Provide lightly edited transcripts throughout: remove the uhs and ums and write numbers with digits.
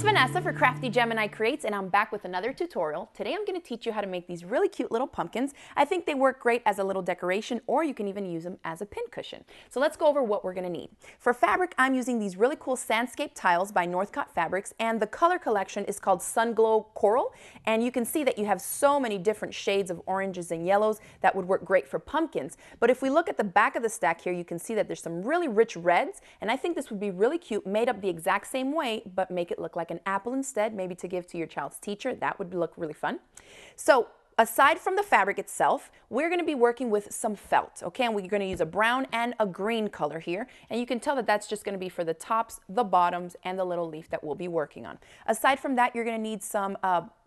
Vanessa for Crafty Gemini Creates, and I'm back with another tutorial. Today I'm going to teach you how to make these really cute little pumpkins. I think they work great as a little decoration, or you can even use them as a pincushion. So let's go over what we're going to need. For fabric, I'm using these really cool Sandscape tiles by Northcott Fabrics, and the color collection is called Sunglow Coral, and you can see that you have so many different shades of oranges and yellows that would work great for pumpkins. But if we look at the back of the stack here, you can see that there's some really rich reds, and I think this would be really cute, made up the exact same way, but make it look like an apple instead, maybe to give to your child's teacher. That would look really fun. So aside from the fabric itself, we're going to be working with some felt, okay? And we're going to use a brown and a green color here. And you can tell that that's just going to be for the tops, the bottoms, and the little leaf that we'll be working on. Aside from that, you're going to need some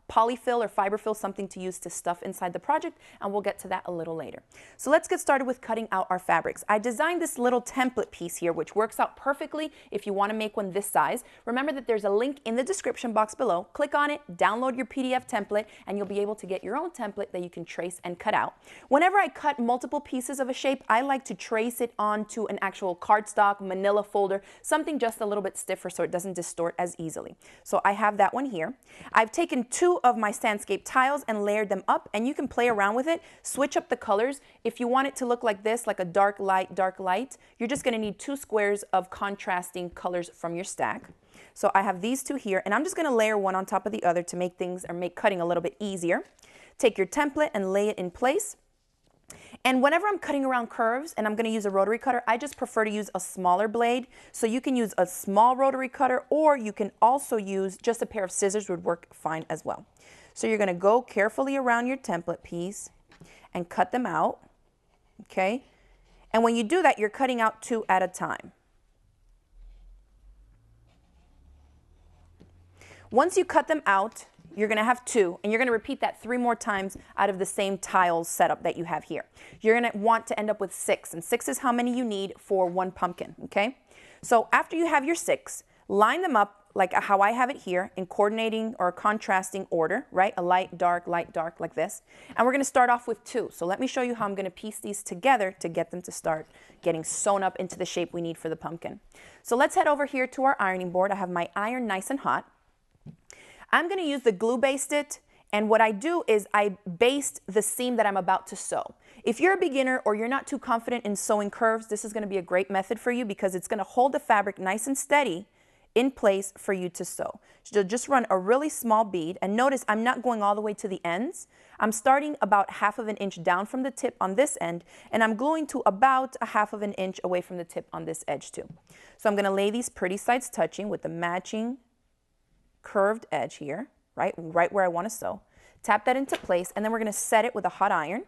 polyfill or fiberfill, something to use to stuff inside the project, and we'll get to that a little later. So let's get started with cutting out our fabrics. I designed this little template piece here, which works out perfectly if you want to make one this size. Remember that there's a link in the description box below. Click on it, download your PDF template, and you'll be able to get your own template that you can trace and cut out. Whenever I cut multiple pieces of a shape, I like to trace it onto an actual cardstock, manila folder, something just a little bit stiffer so it doesn't distort as easily. So I have that one here. I've taken two of my Sandscape tiles and layered them up, and you can play around with it, switch up the colors. If you want it to look like this, like a dark light, you're just going to need 2 squares of contrasting colors from your stack. So I have these two here, and I'm just going to layer one on top of the other to make things, or make cutting a little bit easier. Take your template and lay it in place. And whenever I'm cutting around curves and I'm going to use a rotary cutter, I just prefer to use a smaller blade. So you can use a small rotary cutter, or you can also use just a pair of scissors would work fine as well. So you're going to go carefully around your template piece and cut them out, okay? And when you do that, you're cutting out 2 at a time. Once you cut them out, you're going to have 2, and you're going to repeat that 3 more times out of the same tiles setup that you have here. You're going to want to end up with 6, and 6 is how many you need for 1 pumpkin, okay? So after you have your 6, line them up like how I have it here in coordinating or contrasting order, right? A light, dark, like this. And we're going to start off with 2. So let me show you how I'm going to piece these together to get them to start getting sewn up into the shape we need for the pumpkin. So let's head over here to our ironing board. I have my iron nice and hot. I'm going to use the glue baste it, and what I do is I baste the seam that I'm about to sew. If you're a beginner or you're not too confident in sewing curves, this is going to be a great method for you because it's going to hold the fabric nice and steady in place for you to sew. So just run a really small bead, and notice I'm not going all the way to the ends. I'm starting about 1/2 of an inch down from the tip on this end, and I'm gluing to about 1/2 of an inch away from the tip on this edge too. So I'm going to lay these pretty sides touching with the matching curved edge here, right where I want to sew. Tap that into place, and then we're going to set it with a hot iron.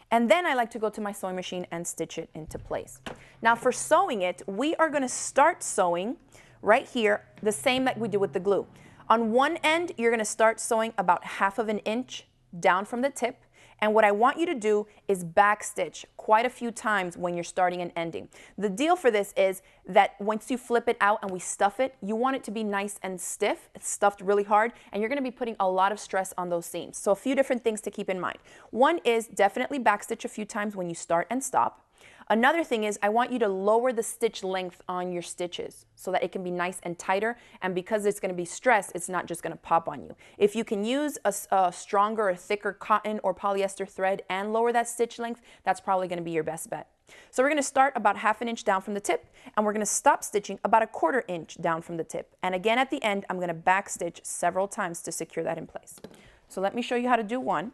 And then I like to go to my sewing machine and stitch it into place. Now for sewing it, we are going to start sewing right here, the same that we did with the glue. On one end, you're going to start sewing about 1/2 of an inch down from the tip. And what I want you to do is backstitch quite a few times when you're starting and ending. The deal for this is that once you flip it out and we stuff it, you want it to be nice and stiff. It's stuffed really hard, and you're going to be putting a lot of stress on those seams. So a few different things to keep in mind. One is definitely backstitch a few times when you start and stop. Another thing is I want you to lower the stitch length on your stitches so that it can be nice and tighter, and because it's going to be stressed, it's not just going to pop on you. If you can use a stronger or thicker cotton or polyester thread and lower that stitch length, that's probably going to be your best bet. So we're going to start about 1/2 an inch down from the tip, and we're going to stop stitching about 1/4 inch down from the tip. And again at the end, I'm going to back stitch several times to secure that in place. So let me show you how to do one.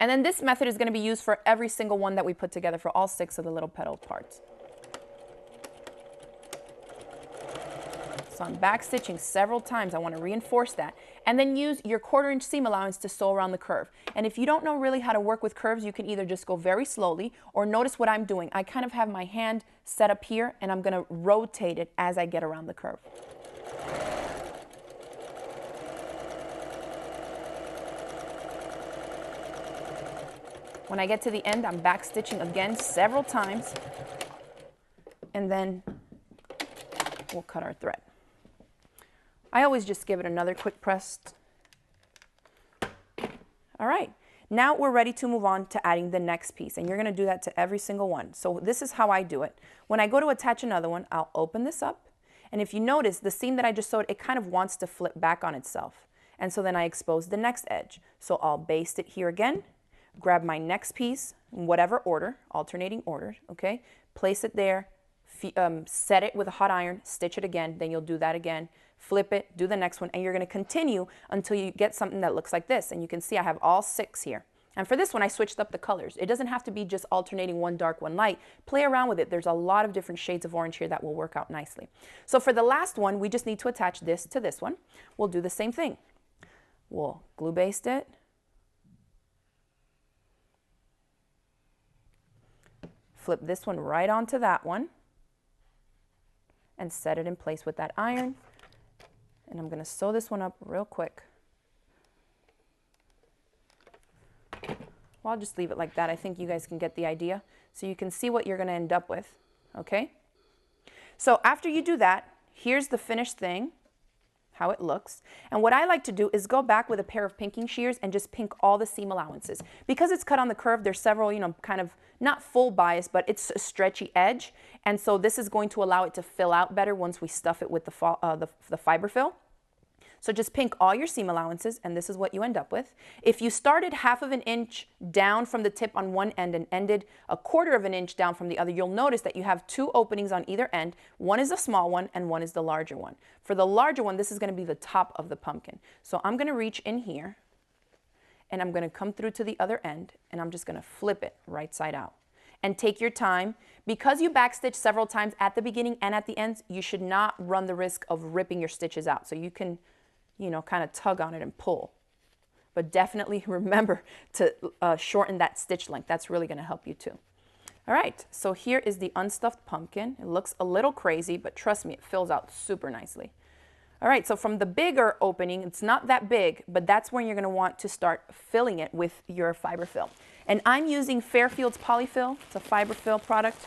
And then this method is going to be used for every single one that we put together for all 6 of the little petal parts. So I'm back stitching several times. I want to reinforce that. And then use your 1/4 inch seam allowance to sew around the curve. And if you don't know really how to work with curves, you can either just go very slowly, or notice what I'm doing. I kind of have my hand set up here, and I'm going to rotate it as I get around the curve. When I get to the end, I'm back stitching again several times, and then we'll cut our thread. I always just give it another quick press. All right, now we're ready to move on to adding the next piece, and you're going to do that to every single one. So this is how I do it. When I go to attach another one, I'll open this up, And if you notice, the seam that I just sewed, it kind of wants to flip back on itself. And so then I expose the next edge. So I'll baste it here again, grab my next piece, in whatever order, alternating order, okay? Place it there, set it with a hot iron, stitch it again, then you'll do that again, flip it, do the next one, and you're gonna continue until you get something that looks like this. And you can see I have all 6 here. And for this one, I switched up the colors. It doesn't have to be just alternating one dark, one light. Play around with it. There's a lot of different shades of orange here that will work out nicely. So for the last one, we just need to attach this to this one. We'll do the same thing. We'll glue baste it. Flip this one right onto that one and set it in place with that iron. And I'm going to sew this one up real quick. Well, I'll just leave it like that. I think you guys can get the idea. So you can see what you're going to end up with, okay? So after you do that, here's the finished thing, how it looks. And what I like to do is go back with a pair of pinking shears and just pink all the seam allowances. Because it's cut on the curve, there's several, kind of not full bias, but it's a stretchy edge. And so this is going to allow it to fill out better once we stuff it with the fiber fill. So just pink all your seam allowances, and this is what you end up with. If you started 1/2 inch down from the tip on one end and ended 1/4 inch down from the other, you'll notice that you have 2 openings on either end. One is the small one and one is the larger one. For the larger one, this is going to be the top of the pumpkin. So I'm going to reach in here, and I'm going to come through to the other end, and I'm just going to flip it right side out. And take your time. Because you backstitch several times at the beginning and at the ends, you should not run the risk of ripping your stitches out. So you can kind of tug on it and pull. But definitely remember to shorten that stitch length. That's really going to help you too. All right, so here is the unstuffed pumpkin. It looks a little crazy, but trust me, it fills out super nicely. All right, so from the bigger opening, it's not that big, but that's when you're going to want to start filling it with your fiber fill. And I'm using Fairfield's Polyfill. It's a fiber fill product.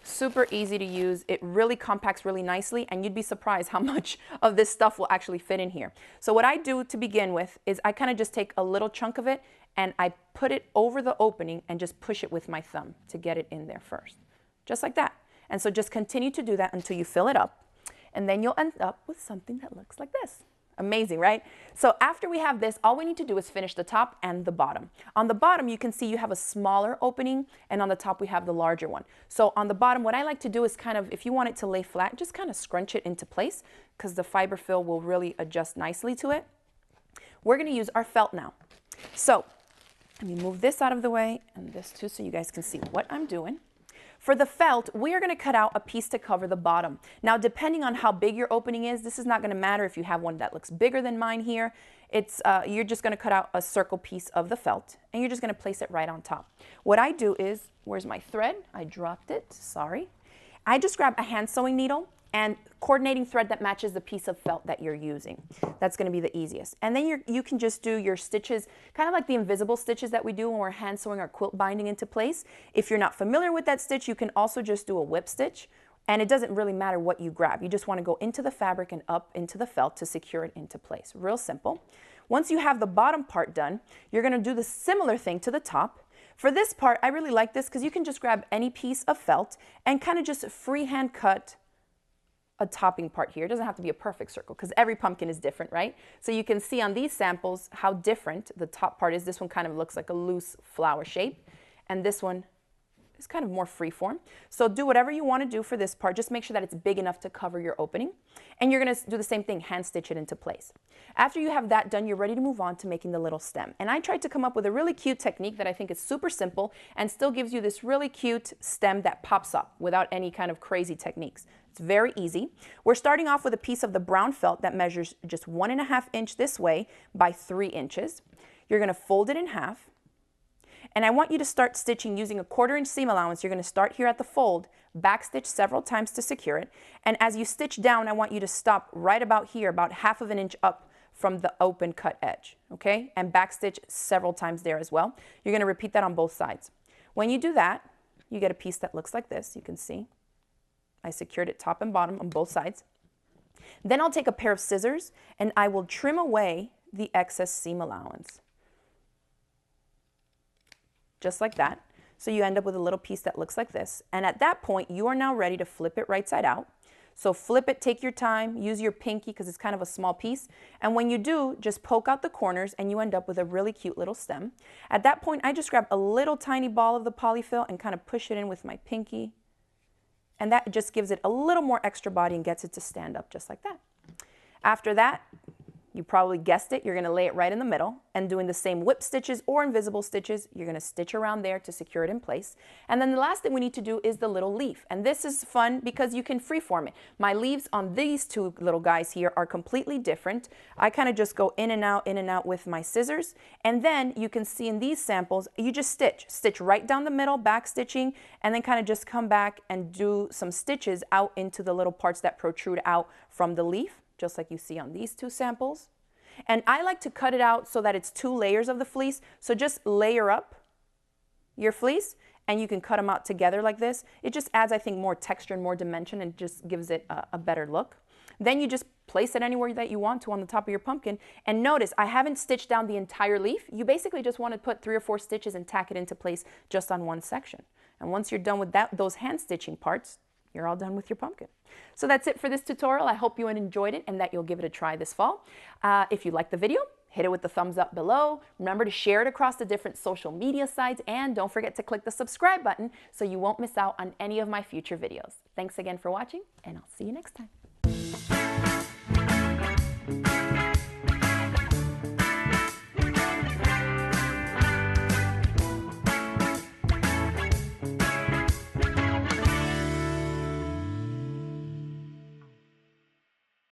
Super easy to use. It really compacts really nicely, and you'd be surprised how much of this stuff will actually fit in here. So what I do to begin with is I kind of just take a little chunk of it and I put it over the opening and just push it with my thumb to get it in there first. Just like that. And so just continue to do that until you fill it up, and then you'll end up with something that looks like this. Amazing, right? So after we have this, all we need to do is finish the top and the bottom. On the bottom, you can see you have a smaller opening, and on the top we have the larger one. So on the bottom, what I like to do is kind of, if you want it to lay flat, just kind of scrunch it into place because the fiber fill will really adjust nicely to it. We're going to use our felt now. So let me move this out of the way and this too so you guys can see what I'm doing. For the felt, we are going to cut out a piece to cover the bottom. Now, depending on how big your opening is, this is not going to matter if you have one that looks bigger than mine here. You're just going to cut out a circle piece of the felt, and you're just going to place it right on top. What I do is, where's my thread? I dropped it, sorry. I just grab a hand sewing needle and coordinating thread that matches the piece of felt that you're using. That's going to be the easiest. And then you can just do your stitches, kind of like the invisible stitches that we do when we're hand sewing our quilt binding into place. If you're not familiar with that stitch, you can also just do a whip stitch. And it doesn't really matter what you grab. You just want to go into the fabric and up into the felt to secure it into place. Real simple. Once you have the bottom part done, you're going to do the similar thing to the top. For this part, I really like this because you can just grab any piece of felt and kind of just freehand cut a topping part here. It doesn't have to be a perfect circle because every pumpkin is different, right? So you can see on these samples how different the top part is. This one kind of looks like a loose flower shape, and this one is kind of more freeform. So do whatever you want to do for this part. Just make sure that it's big enough to cover your opening. And you're going to do the same thing, hand stitch it into place. After you have that done, you're ready to move on to making the little stem. And I tried to come up with a really cute technique that I think is super simple and still gives you this really cute stem that pops up without any kind of crazy techniques. It's very easy. We're starting off with a piece of the brown felt that measures just 1.5 inches this way by 3 inches. You're going to fold it in half. And I want you to start stitching using a 1/4 inch seam allowance. You're going to start here at the fold, backstitch several times to secure it. And as you stitch down, I want you to stop right about here, about 1/2 inch up from the open cut edge, okay? And backstitch several times there as well. You're going to repeat that on both sides. When you do that, you get a piece that looks like this. You can see I secured it top and bottom on both sides. Then I'll take a pair of scissors and I will trim away the excess seam allowance. Just like that. So you end up with a little piece that looks like this. And at that point, you are now ready to flip it right side out. So flip it, take your time, use your pinky because it's kind of a small piece. And when you do, just poke out the corners and you end up with a really cute little stem. At that point, I just grab a little tiny ball of the polyfill and kind of push it in with my pinky. And that just gives it a little more extra body and gets it to stand up just like that. After that, you probably guessed it, you're going to lay it right in the middle and doing the same whip stitches or invisible stitches, you're going to stitch around there to secure it in place. And then the last thing we need to do is the little leaf. And this is fun because you can freeform it. My leaves on these two little guys here are completely different. I kind of just go in and out with my scissors. And then you can see in these samples, you just stitch right down the middle, back stitching, and then kind of just come back and do some stitches out into the little parts that protrude out from the leaf, just like you see on these two samples. And I like to cut it out so that it's 2 layers of the fleece. So just layer up your fleece and you can cut them out together like this. It just adds, I think, more texture and more dimension and just gives it a better look. Then you just place it anywhere that you want to on the top of your pumpkin. And notice, I haven't stitched down the entire leaf. You basically just want to put 3 or 4 stitches and tack it into place just on one section. And once you're done with those hand stitching parts, you're all done with your pumpkin. So that's it for this tutorial. I hope you enjoyed it and that you'll give it a try this fall. If you liked the video, hit it with the thumbs up below. Remember to share it across the different social media sites and don't forget to click the subscribe button so you won't miss out on any of my future videos. Thanks again for watching and I'll see you next time.